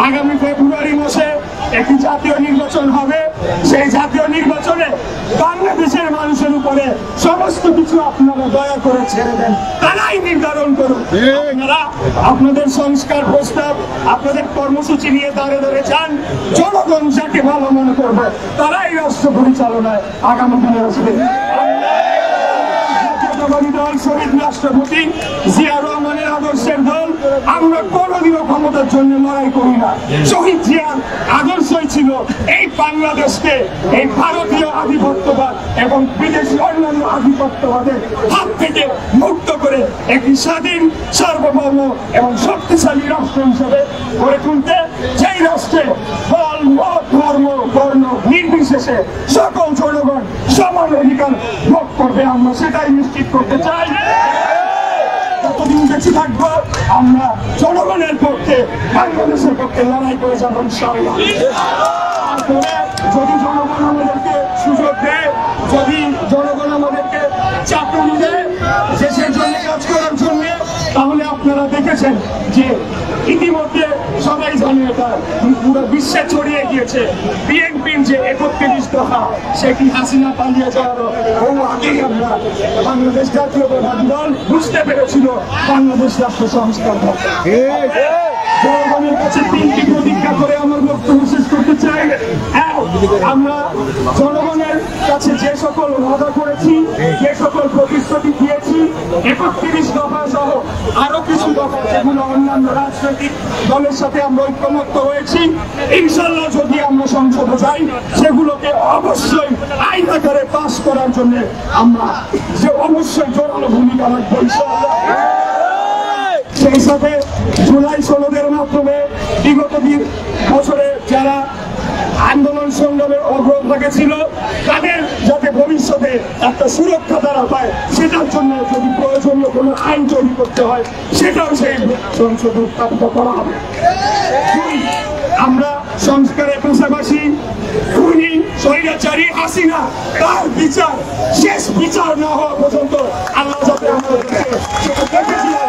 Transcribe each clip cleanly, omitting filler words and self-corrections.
আগামী ফেব্রুয়ারি মাসে একটি জাতীয় নির্বাচন হবে। সেই জাতীয় নির্বাচনে বাংলাদেশের মানুষের উপরে সমস্ত কিছু আপনারা দয়া করে ছেড়ে দেন, তারাই নির্ধারণ করুন। আপনারা আপনাদের সংস্কার প্রস্তাব, আপনাদের কর্মসূচি নিয়ে দাঁড়ে দাঁড়ে যান। জনগণ যাকে ভালো মনে করবে তারাই রাষ্ট্র পরিচালনায় আগামী দিনে আসবে। দল শহীদ রাষ্ট্রপতি জিয়া রহমানের আদর্শের দল, আমরা কোনদিনও ক্ষমতার জন্য লড়াই করি না। শহীদ জিয়ার আদর্শই ছিল এই বাংলাদেশকে এই ভারতীয় আধিপত্যবাদ এবং বিদেশি অন্যান্য আধিপত্যবাদের হাত থেকে মুক্ত করে একটি স্বাধীন, সার্বভৌম এবং শক্তিশালী রাষ্ট্র হিসেবে গড়ে তুলতে, যেই রাষ্ট্রে দল, মত, ধর্ম, বর্ণ নির্বিশেষে সকল জনগণ সমান অধিকার ভোগ করবে, আমরা সেটাই নিশ্চিত করতে চাই। যতদিন বেঁচে থাকবো আমরা জনগণের পক্ষে, বাংলাদেশের পক্ষে লড়াই করে যাবো ইনশাআল্লাহ। তারপরে যদি জনগণ আমাদেরকে সুযোগ দেয়, যদি জনগণ আমাদেরকে চাকরি দেয় দেশের জন্য কাজ করার জন্য, তাহলে আপনারা দেখেছেন যে ইতিমধ্যে সবাই জানে, এটা পুরো বিশ্বে ছড়িয়ে গিয়েছে, বিএনপির যে 31 দফা সেটি হাসিনা পালিয়ে যাওয়ারও বহু আগেই আমরা বাংলাদেশ জাতীয়তাবাদী দল বুঝতে পেরেছিল বাংলাদেশ রাষ্ট্র সংস্কার দরকার। জনগণের কাছে 3টি প্রতিজ্ঞা করে আমার বক্তব্য শেষ করতে চাই। আমরা জনগণের কাছে যে সকল ওয়াদা করেছি, যে সকল প্রতিশ্রুতি দিয়েছি, 31 দফা সহ আরো কিছু দফা যেগুলো অন্যান্য রাজনৈতিক দলের সাথে আমরা ঐক্যমত্য হয়েছি, ইনশাল্লাহ যদি আমরা সংসদে যাই সেগুলোকে অবশ্যই আইন আকারে পাস করার জন্য আমরা যে অবশ্যই জোরালো ভূমিকা রাখবো ইনশাআল্লাহ। সেই সাথে জুলাই সনদের মাধ্যমে বিগত বছরে যারা আন্দোলন সংগ্রামের অগ্রভাগে ছিল তাদের যাতে ভবিষ্যতে একটা সুরক্ষা তারা পায়, সেটার জন্য যদি প্রয়োজনীয় কোনো আইন তৈরি করতে হয় সেটাও সেই সংসদে উত্থাপিত করা হবে। আমরা সংস্কারের পাশাপাশি খুনি স্বৈরাচারী হাসিনা তার বিচার, শেষ বিচার না হওয়া পর্যন্ত আল্লাহ যাতে আমাদেরকে দেখেছিলেন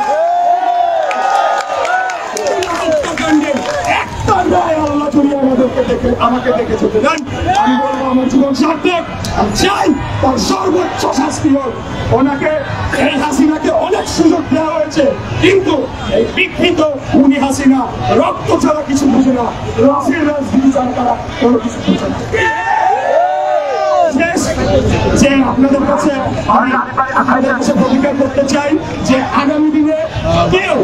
আমাকে দেখে যেতে দেন। আমি বলবো আমার জীবন সার্থক, চাই তার সর্বোচ্চ শাস্তি হোক। ওনাকে, এই হাসিনাকে অনেক সুযোগ দেওয়া হয়েছে, কিন্তু এই বিকৃত খুনি হাসিনা রক্ত ছাড়া কিছু বুঝে না, রাসের রাজনীতি ছাড়া তারা কোনো কিছু বুঝে না। যে আপনাদের কাছে প্রতিজ্ঞা করতে চাই যে আগামী দিনে কেউ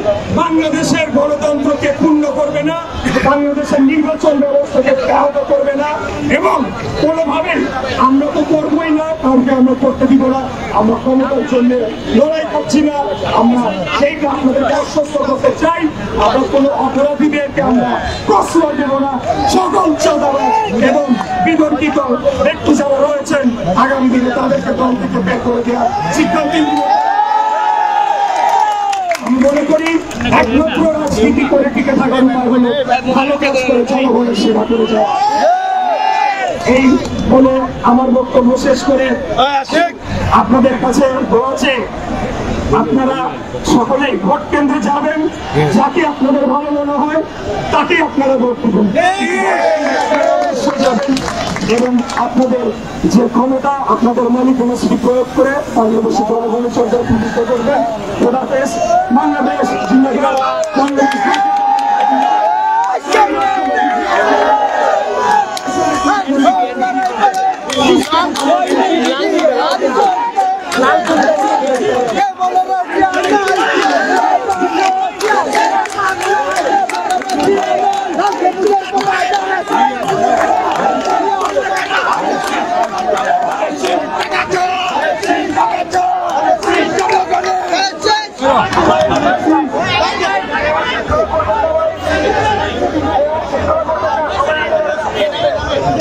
বাংলাদেশের গণতন্ত্রকে ক্ষুণ্ণ করবে না, বাংলাদেশের নির্বাচন ব্যবস্থাকে ব্যাহত করবে না, এবং কোনোভাবে আমরা তো করবোই না, কাউকে আমরা করতে দিব না। আমরা ক্ষমতার জন্য লড়াই করছি না, আমরা সেইটা আপনাদেরকে আশ্বস্ত করতে চাই। আমরা কোনো অপরাধীদেরকে আমরা প্রশ্রয় দেব না। সকল চাঁদাবাজ এবং বিতর্কিত ব্যক্তি যারা রয়েছেন আগামী দিনে তাদেরকে দল থেকে বের করে দেওয়ার সিদ্ধান্ত নিব। আমি মনে করি একমাত্র রাজনীতি করে টিকে থাকার উপায় হলো ভালো কাজ করে জনগণের সেবা করে যাওয়া। এই বলে আমার বক্তব্য শেষ করে আপনাদের কাছে বলছে, আপনারা সকলেই ভোট কেন্দ্রে যাবেন, যাকে আপনাদের ভালো মনে হয় তাকে আপনারা ভোট দেবেন, এবং আপনাদের যে ক্ষমতা আপনাদের মালিক সেটি প্রয়োগ করে বাংলাদেশের জনগণের সরকার প্রতিষ্ঠা করবেন। খোদাফেজ। বাংলাদেশ জিন্দাবাদ। বাংলাদেশ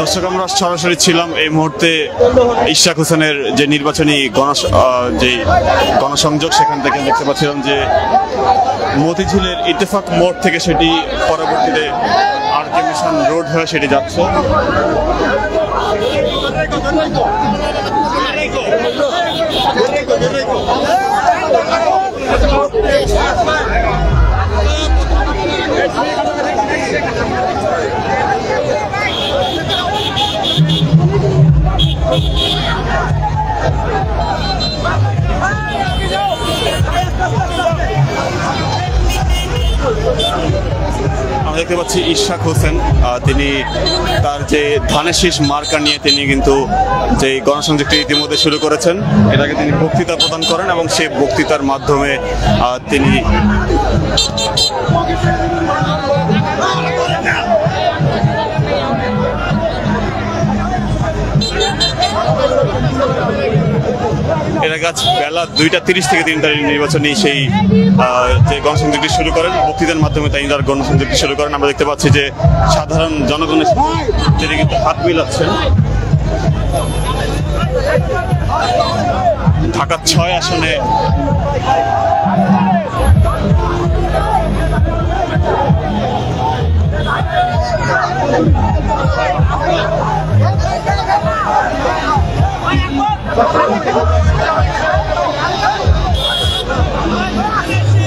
দর্শক, আমরা সরাসরি ছিলাম এই মুহূর্তে ইশরাক হোসেনের যে নির্বাচনী গণসংযোগ, সেখান থেকে দেখতে পাচ্ছিলাম যে মতিঝিলের ইত্তেফাক মোড় থেকে সেটি পরবর্তীতে আরকে মিশন রোড হয়ে সেটি যাচ্ছে। আমরা দেখতে পাচ্ছি ইশরাক হোসেন, তিনি তার যে ধানের শীষ মার্কা নিয়ে তিনি কিন্তু যে গণসংযোগটি ইতিমধ্যে শুরু করেছেন, এটাকে তিনি বক্তৃতা প্রদান করেন এবং সেই বক্তৃতার মাধ্যমে তিনি এর আগে বেলা 2:30 থেকে 3টা নির্বাচনী সেই যে গণসংযোগটি শুরু করেন, বক্তৃতার মাধ্যমে তিনি তার গণসংযোগটি শুরু করেন। আমরা দেখতে পাচ্ছি যে সাধারণ জনগণের তিনি কিন্তু হাত মিলাচ্ছেন। ঢাকা 6 আসনে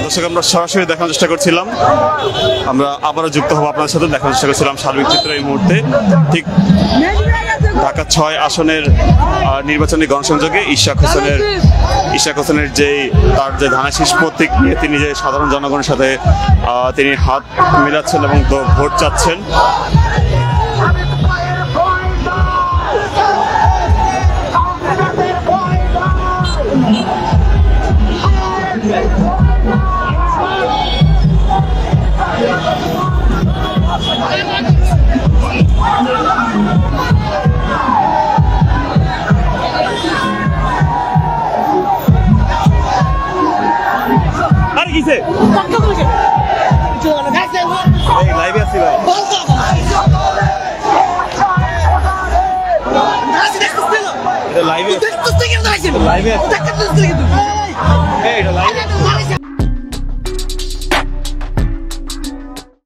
দর্শক, আমরা সরাসরি দেখানোর চেষ্টা করছিলাম, আমরা আবারও যুক্ত হবো আপনার সাথে, দেখানোর চেষ্টা করছিলাম সার্বিক চিত্র এই মুহূর্তে। ঠিক ঢাকা 6 আসনের নির্বাচনী গণসংযোগে ইশরাক হোসেনের যে তার যে ধানের শীষ প্রতীক নিয়ে তিনি যে সাধারণ জনগণের সাথে তিনি হাত মিলাচ্ছেন এবং ভোট চাচ্ছেন। লাইভে আছি ভাই, লাইভে লাইভে